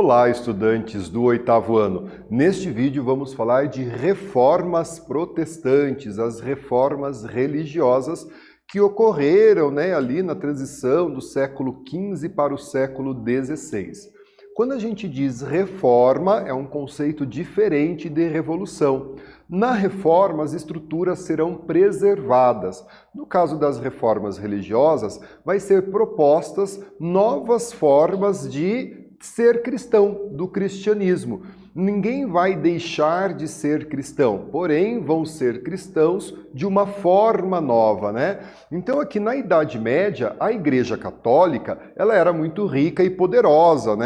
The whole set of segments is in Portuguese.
Olá, estudantes do 8º ano. Neste vídeo vamos falar de reformas protestantes, as reformas religiosas que ocorreram, ali na transição do século XV para o século XVI. Quando a gente diz reforma, é um conceito diferente de revolução. Na reforma, as estruturas serão preservadas. No caso das reformas religiosas, vai ser propostas novas formas de ser cristão, do cristianismo. Ninguém vai deixar de ser cristão, porém vão ser cristãos de uma forma nova, Então aqui na Idade Média, a Igreja Católica, ela era muito rica e poderosa,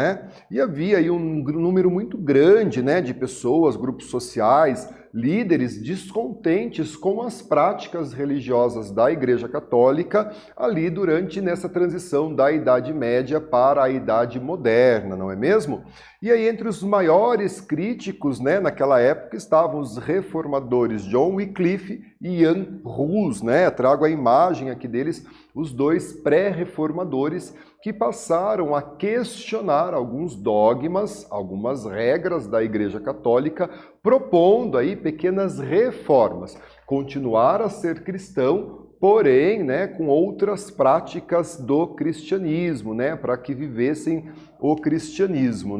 E havia aí um número muito grande, de pessoas, grupos sociais, líderes descontentes com as práticas religiosas da Igreja Católica ali nessa transição da Idade Média para a Idade Moderna, não é mesmo? E aí entre os maiores críticos, naquela época estavam os reformadores John Wycliffe e Jan Hus, Trago a imagem aqui deles, os dois pré-reformadores que passaram a questionar alguns dogmas, algumas regras da Igreja Católica, propondo aí pequenas reformas. Continuar a ser cristão, porém, com outras práticas do cristianismo, para que vivessem o cristianismo,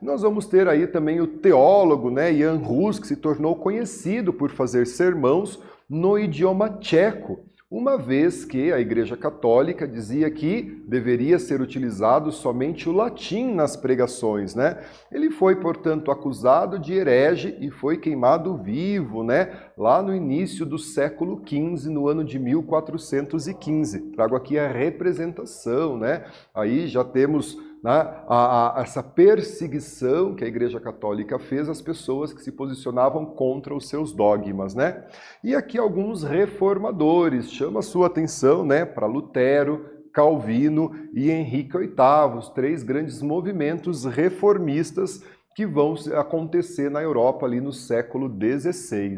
Nós vamos ter aí também o teólogo, Jan Hus, que se tornou conhecido por fazer sermãos no idioma tcheco, uma vez que a Igreja Católica dizia que deveria ser utilizado somente o latim nas pregações, Ele foi, portanto, acusado de herege e foi queimado vivo, lá no início do século XV, no ano de 1415. Trago aqui a representação, Aí já temos essa perseguição que a Igreja Católica fez às pessoas que se posicionavam contra os seus dogmas, E aqui alguns reformadores, chama a sua atenção, para Lutero, Calvino e Henrique VIII, os três grandes movimentos reformistas que vão acontecer na Europa ali no século XVI,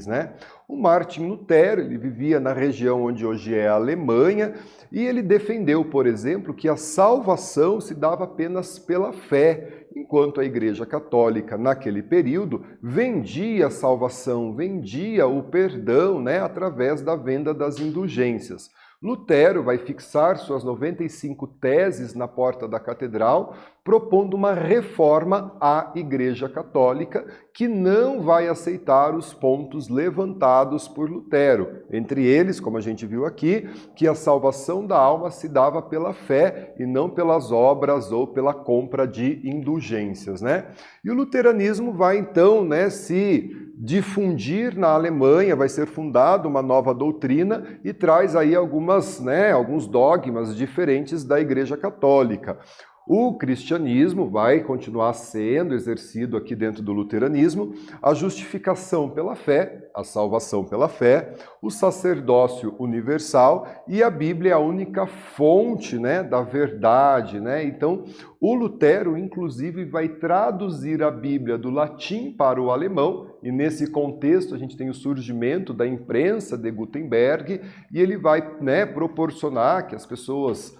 O Martin Lutero, ele vivia na região onde hoje é a Alemanha e ele defendeu, por exemplo, que a salvação se dava apenas pela fé, enquanto a Igreja Católica, naquele período, vendia a salvação, vendia o perdão, através da venda das indulgências. Lutero vai fixar suas 95 teses na porta da catedral, propondo uma reforma à Igreja Católica que não vai aceitar os pontos levantados por Lutero. Entre eles, como a gente viu aqui, que a salvação da alma se dava pela fé e não pelas obras ou pela compra de indulgências, E o luteranismo vai então, se difundir na Alemanha, vai ser fundada uma nova doutrina e traz aí alguns dogmas diferentes da Igreja Católica. O cristianismo vai continuar sendo exercido aqui dentro do luteranismo, a justificação pela fé, a salvação pela fé, o sacerdócio universal e a Bíblia é a única fonte, da verdade, Então, o Lutero, inclusive, vai traduzir a Bíblia do latim para o alemão, e nesse contexto a gente tem o surgimento da imprensa de Gutenberg, e ele vai proporcionar que as pessoas,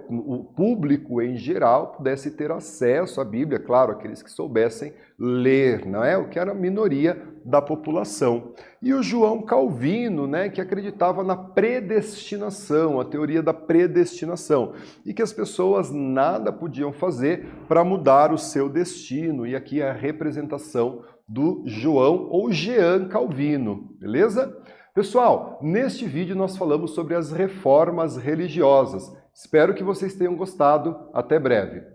o público em geral, pudesse ter acesso à Bíblia, claro, aqueles que soubessem ler, o que era a minoria da população. E o João Calvino, que acreditava na predestinação, a teoria da predestinação, e que as pessoas nada podiam fazer para mudar o seu destino. E aqui é a representação do João ou Jean Calvino, beleza? Pessoal, neste vídeo nós falamos sobre as reformas religiosas. Espero que vocês tenham gostado. Até breve.